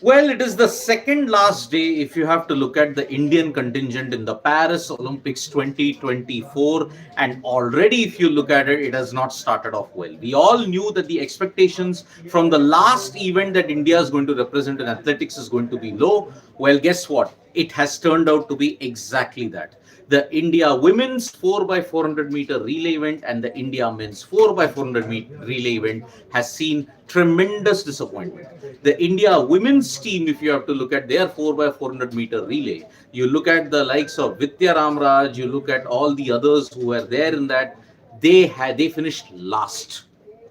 Well, it is the second last day if you have to look at the Indian contingent in the Paris Olympics 2024. And already, if you look at it, it has not started off well. We all knew that the expectations from the last event that India is going to represent in athletics is going to be low. Well, guess what? It has turned out to be exactly that. The India women's 4 by 400 meter relay event and the India men's 4 by 400 meter relay event has seen tremendous disappointment. The India women's team, if you have to look at their 4 by 400 meter relay, you look at the likes of Vidya Ramraj, you look at all the others who were there in that, they finished last.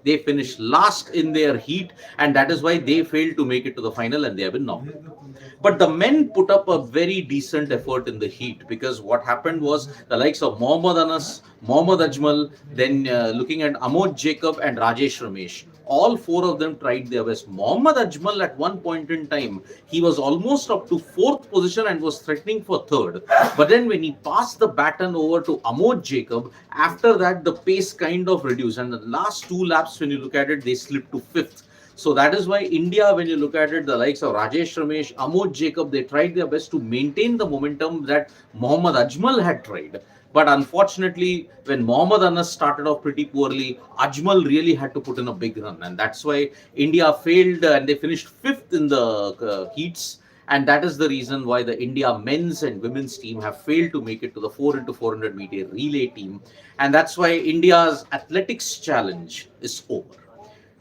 They finished last in their heat, and that is why they failed to make it to the final and they have been knocked out. But the men put up a very decent effort in the heat, because what happened was the likes of Mohammad Anas, Mohammad Ajmal, then looking at Amod Jacob and Rajesh Ramesh. All four of them tried their best. Mohammad Ajmal, at one point in time, he was almost up to fourth position and was threatening for third. But then when he passed the baton over to Amod Jacob, after that the pace kind of reduced. And the last two laps, when you look at it, they slipped to fifth. So that is why India, when you look at it, the likes of Rajesh Ramesh, Amod Jacob, they tried their best to maintain the momentum that Mohammad Ajmal had tried. But unfortunately, when Mohammad Anas started off pretty poorly, Ajmal really had to put in a big run. And that's why India failed and they finished fifth in the heats. And that is the reason why the India men's and women's team have failed to make it to the 4 into 400 meter relay team. And that's why India's athletics challenge is over.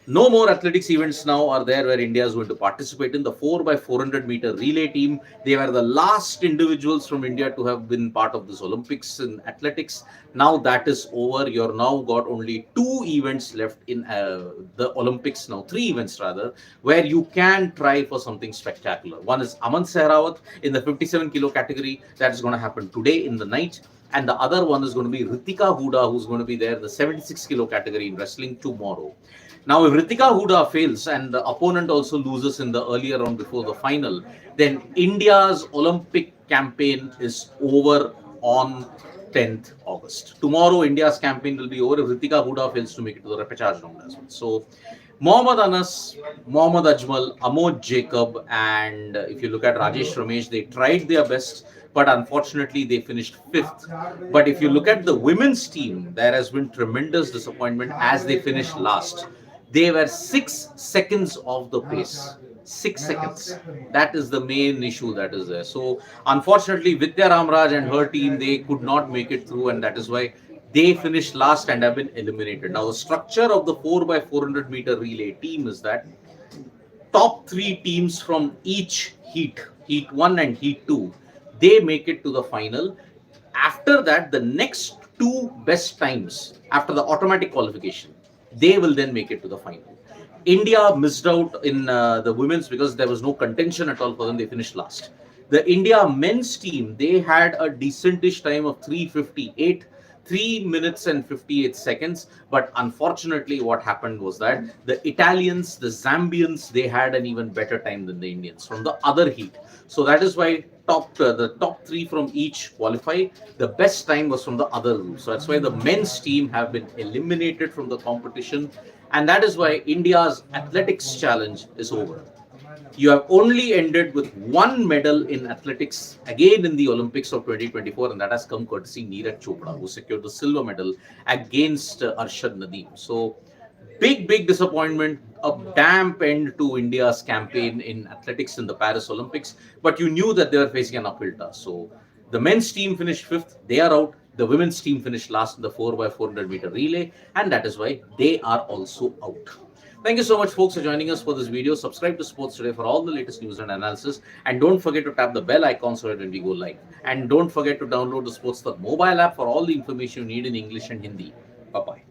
No more athletics events now are there where India is going to participate in. The 4 by 400 meter relay team, they were the last individuals from India to have been part of this Olympics in athletics. Now that is over. You're now got only two events left in the Olympics now, three events rather, where you can try for something spectacular. One is Aman Sehrawat in the 57 kilo category. That is going to happen today in the night. And the other one is going to be Ritika Huda, who's going to be there, the 76 kilo category in wrestling tomorrow. Now, if Ritika Huda fails and the opponent also loses in the earlier round before the final, then India's Olympic campaign is over on 10th August. Tomorrow, India's campaign will be over if Ritika Huda fails to make it to the repechage round as well. So, Mohammad Anas, Mohammad Ajmal, Amod Jacob, and if you look at Rajesh Ramesh, they tried their best, but unfortunately they finished fifth. But if you look at the women's team, there has been tremendous disappointment as they finished last. They were 6 seconds off the pace. 6 seconds. That is the main issue that is there. So, unfortunately, Vidya Ramraj and her team, they could not make it through, and that is why they finished last and have been eliminated. Now, the structure of the 4 by 400 meter relay team is that top three teams from each heat 1 and heat 2, they make it to the final. After that, the next two best times after the automatic qualification, they will then make it to the final. India missed out in the women's because there was no contention at all for them. They finished last. The India men's team, they had a decentish time of 3:58, 3 minutes and 58 seconds. But unfortunately, what happened was that the Italians, the Zambians, they had an even better time than the Indians from the other heat. So that is why the top three from each qualify. The best time was from the other group. So that's why the men's team have been eliminated from the competition. And that is why India's athletics challenge is over. You have only ended with one medal in athletics again in the Olympics of 2024, and that has come courtesy Neeraj Chopra, who secured the silver medal against Arshad Nadeem. So, big disappointment, a damp end to India's campaign in athletics in the Paris Olympics. But you knew that they were facing an uphill task. So, the men's team finished fifth, they are out. The women's team finished last in the 4 by 400 meter relay, and that is why they are also out. Thank you so much, folks, for joining us for this video. Subscribe to Sports Today for all the latest news and analysis. And don't forget to tap the bell icon so that when we go live. And don't forget to download the Sports mobile app for all the information you need in English and Hindi. Bye-bye.